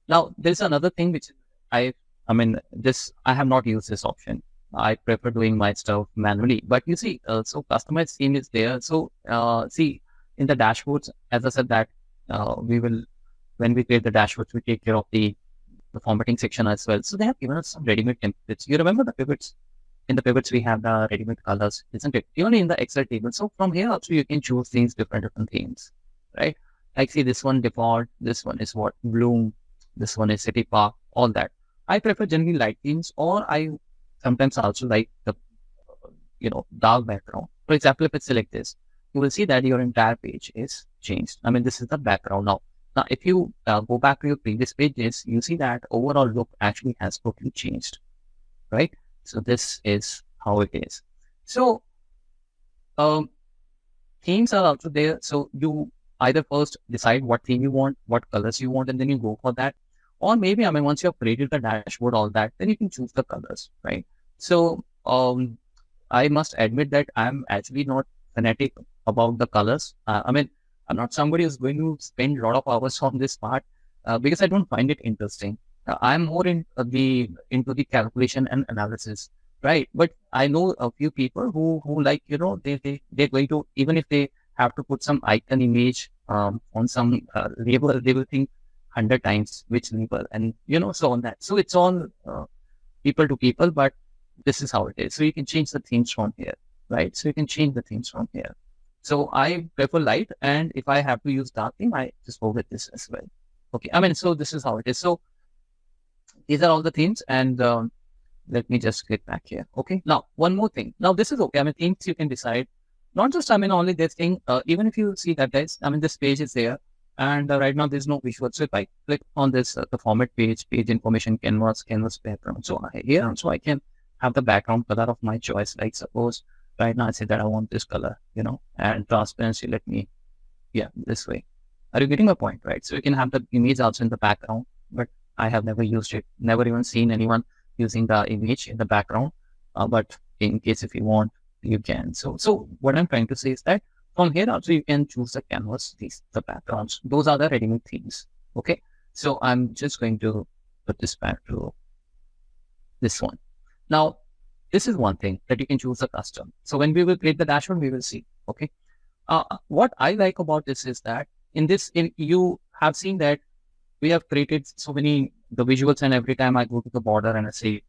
Now, there's another thing which I have not used this option. I prefer doing my stuff manually. But you see, so customized theme is there. So see, in the dashboards, as I said that we will, when we create the dashboards, we take care of the formatting section as well. So they have given us some ready-made templates. You remember the pivots? In the pivots, we have the ready-made colors, isn't it? Even in the Excel table. So from here also, you can choose these different themes, right? Like see, this one default, this one is what? Bloom, this one is City Park, all that. I prefer generally light themes, or I sometimes also like the, dark background. For example, if it's like this, you will see that your entire page is changed. I mean, this is the background now. Now, if you go back to your previous pages, you see that overall look actually has totally changed, right? So this is how it is. So um, themes are also there. So you either first decide what theme you want, what colors you want, and then you go for that. Or maybe, once you have created the dashboard, all that, then you can choose the colors, right? So I must admit that I'm actually not fanatic about the colors. I'm not somebody who's going to spend a lot of hours on this part because I don't find it interesting. I'm more into the calculation and analysis, right? But I know a few people who like, they're going to, even if they have to put some icon image on some label, they will think 100 times which label, and so on that. So it's all people to people, but this is how it is. So you can change the themes from here, right? So you can change the themes from here. So I prefer light, and if I have to use dark theme, I just go with this as well. Okay, so this is how it is. So these are all the themes, and let me just click back here. Okay, now one more thing. Now this is okay. Themes you can decide. Not just only this thing. Even if you see that, guys, this page is there, and right now there's no visual. So if I click on this, the format page information, canvas background. So here also I can have the background color of my choice. Like suppose right now I say that I want this color, and transparency. Let me, this way. Are you getting my point, right? So you can have the image also in the background, but I have never used it. Never even seen anyone using the image in the background. But in case if you want, you can. So what I'm trying to say is that from here also you can choose the canvas, the backgrounds. Those are the ready-made themes. Okay. So I'm just going to put this back to this one. Now, this is one thing that you can choose a custom. So when we will create the dashboard, we will see. Okay. What I like about this is that you have seen that we have created so many the visuals, and every time I go to the border and I say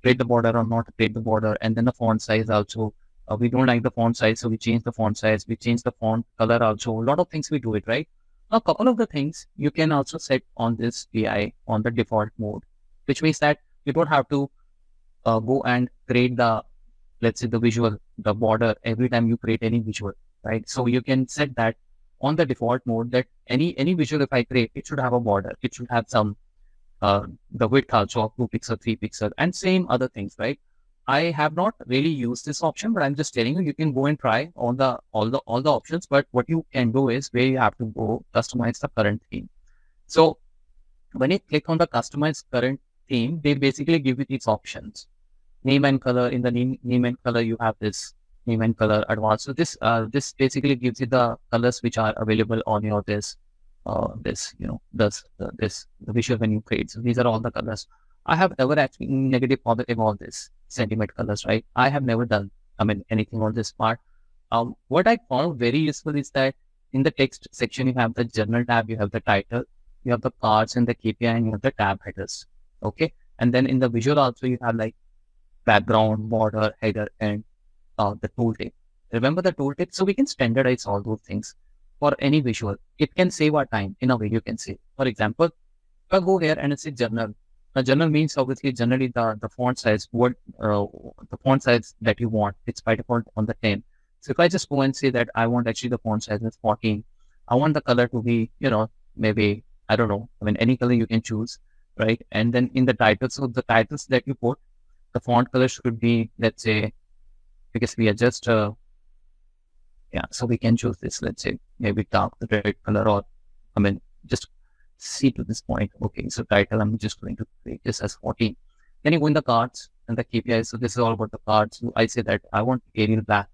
create the border or not create the border, and then the font size also. We don't like the font size, so we change the font size. We change the font color also. A lot of things we do it, right? Now, a couple of the things you can also set on this BI on the default mode, which means that you don't have to go and create let's say the visual, the border every time you create any visual, right? So you can set that on the default mode that any visual if I create, it should have a border. It should have some the width also of 2 pixel, 3 pixel, and same other things, right? I have not really used this option, but I'm just telling you, you can go and try all the options. But what you can do is where you have to go customize the current theme. So when you click on the customize current theme, they basically give you these options. Name and color. In the name and color, you have this name and color advanced. So this basically gives you the colors which are available on your the visual when you create. So these are all the colors. I have never actually negative, positive, all this sentiment colors, right? I have never done, anything on this part. What I found very useful is that in the text section, you have the journal tab, you have the title, you have the cards and the KPI, and you have the tab headers. Okay. And then in the visual also, you have like background, border, header, and the tooltip. Remember the tooltip? So we can standardize all those things for any visual. It can save our time in a way you can say. For example, if I go here and it's a journal. A journal means obviously generally the font size, the font size that you want, it's by default on the 10. So if I just go and say that I want actually the font size is 14, I want the color to be, maybe, I don't know, any color you can choose, right? And then in the title, so the titles that you put, the font color should be, let's say, because we are just, so we can choose this, let's say, maybe dark the red color, or, just see to this point. Okay, so title, I'm just going to create this as 14. Then you go in the cards and the KPIs. So this is all about the cards. So I say that I want Arial black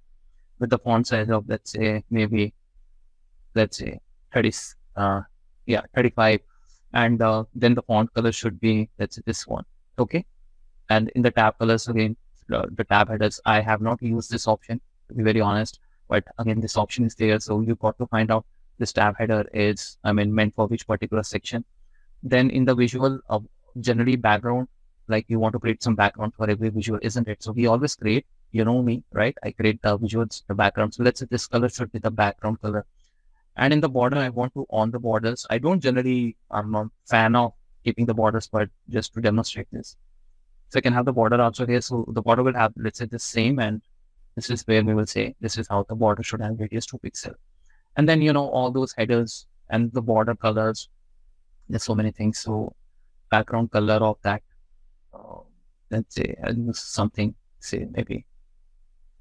with the font size of, let's say, 30, 35. And then the font color should be, let's say, this one. Okay. And in the tab colors, again, the tab headers, I have not used this option, to be very honest. But again, this option is there. So you got to find out this tab header is, meant for which particular section. Then in the visual, generally background, like you want to create some background for every visual, isn't it? So we always create, you know me, right? I create the visuals, the background. So let's say this color should be the background color. And in the border, I want to on the borders. I don't generally, I'm not a fan of keeping the borders, but just to demonstrate this. So I can have the border also here. So the border will have, let's say, the same, and this is where we will say this is how the border should have radius 2 pixel. And then, all those headers and the border colors. There's so many things. So background color of that, let's say, I'll use something, say maybe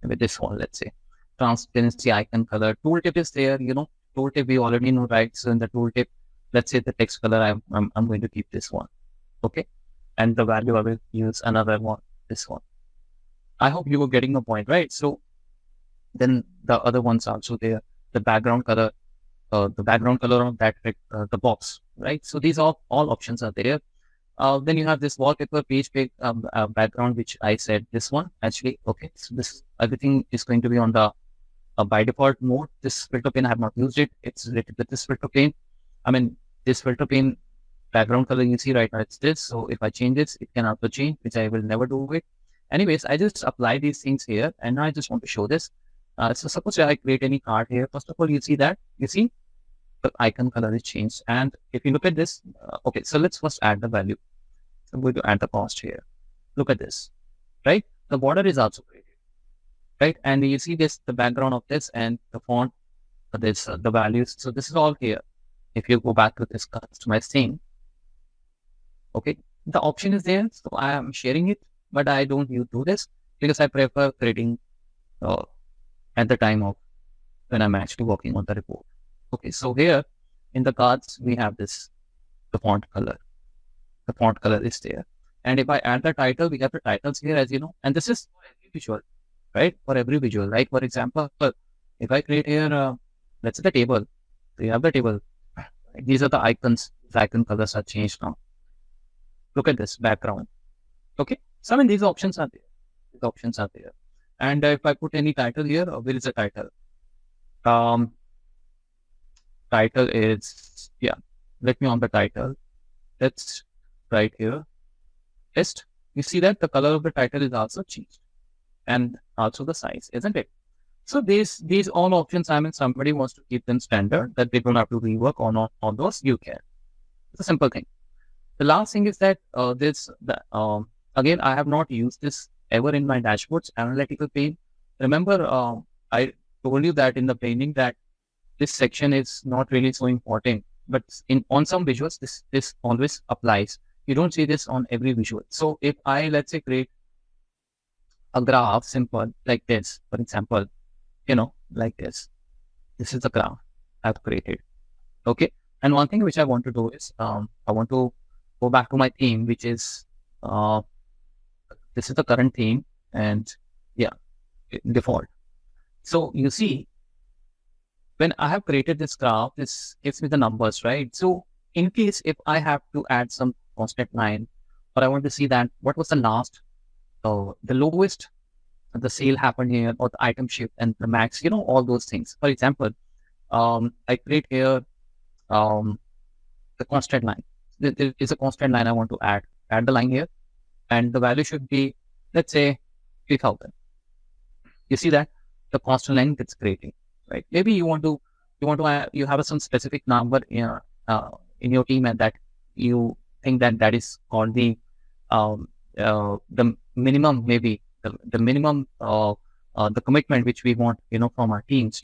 this one, let's say. Transparency icon color. Tooltip is there, tooltip we already know, right? So in the tooltip, let's say the text color, I'm going to keep this one. Okay. And the value I will use another one, this one. I hope you were getting the point, right? So then the other ones also there, the background color of that, the box, right? So these all options are there. Then you have this wallpaper page background, which I said this one actually. Okay. So this, everything is going to be on the by default mode. This filter pane, I have not used it. It's related with this filter pane. This filter pane background color you see right now, it's this. So if I change this, it can auto change, which I will never do it. Anyways, I just apply these things here, and now I just want to show this. So suppose I create any card here. First of all, you see the icon color is changed. And if you look at this, okay, so let's first add the value. So I'm going to add the cost here. Look at this, right? The border is also created, right? And you see this, the background of this and the font, this, the values. So this is all here. If you go back to this customize theme, okay, the option is there. So I am sharing it, but I don't do this because I prefer creating at the time of when I'm actually working on the report. Okay, so here in the cards, we have this, the font color. The font color is there. And if I add the title, we have the titles here, as you know, and this is for every visual, right? For every visual, like for example, if I create here, let's say the table, so you have the table. These are the icons. The icon colors are changed now. Look at this background. Okay, so these options are there. These options are there. And if I put any title here, where is the title? Title is, let me on the title. Let's right here. Test. You see that the color of the title is also changed, and also the size, isn't it? So these all options, somebody wants to keep them standard, that they don't have to rework on those, you can. It's a simple thing. The last thing is that again, I have not used this ever in my dashboards, Analytical Pane. Remember, I told you that in the painting that this section is not really so important, but on some visuals, this always applies. You don't see this on every visual. So if I, let's say, create a graph simple like this, for example, like this. This is the graph I've created. Okay. And one thing which I want to do is, I want to go back to my theme, which is, this is the current theme, and default. So you see, when I have created this graph, this gives me the numbers, right? So in case if I have to add some constant line, or I want to see that what was the last, the lowest, the sale happened here, or the item shift and the max, all those things. For example, I create here the constant line. There is a constant line I want to add the line here, and the value should be, let's say, 3,000. You see that the constant line gets created, right? Maybe you have some specific number in your team, and that you think that is called the minimum, maybe the minimum the commitment which we want, from our teams,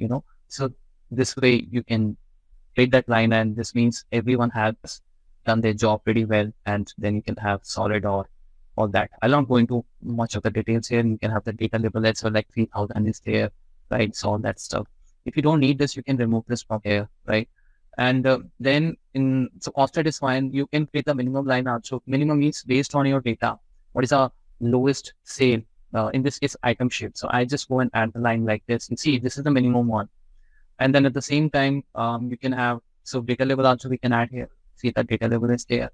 So this way you can create that line, and this means everyone has done their job pretty well, and then you can have solid or all that. I'll not go into much of the details here. You can have the data label as well, like 3,000 is there, right? So all that stuff. If you don't need this, you can remove this from here, right? And then so constant is fine. You can create the minimum line out. So minimum means based on your data, what is our lowest sale? In this case, item shift. So I just go and add the line like this. And see, this is the minimum one. And then at the same time, you can have, so data level also we can add here. See the data level is there.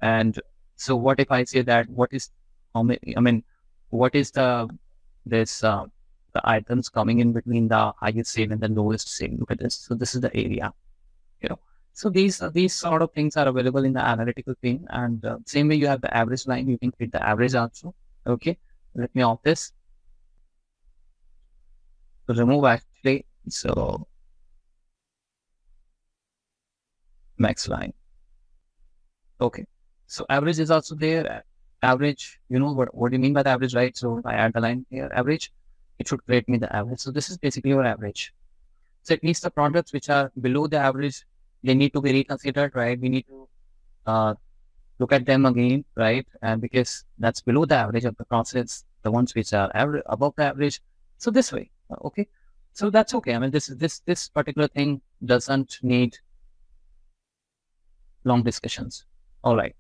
And so what if I say that what is how many, I mean, what is this the items coming in between the highest sale and the lowest sale? Look at this. So this is the area, you know. So these sort of things are available in the analytical pane, and same way you have the average line, you can create the average also. Okay, let me off this. So remove actually. So max line. Okay. So average is also there. Average, you know what do you mean by the average, right? So if I add the line here, average, it should create me the average. So this is basically your average. So at least the products which are below the average, they need to be reconsidered, right? We need to look at them again, right? And because that's below the average of the process, the ones which are above the average. So this way, okay. So that's okay. I mean, this particular thing doesn't need long discussions. All right.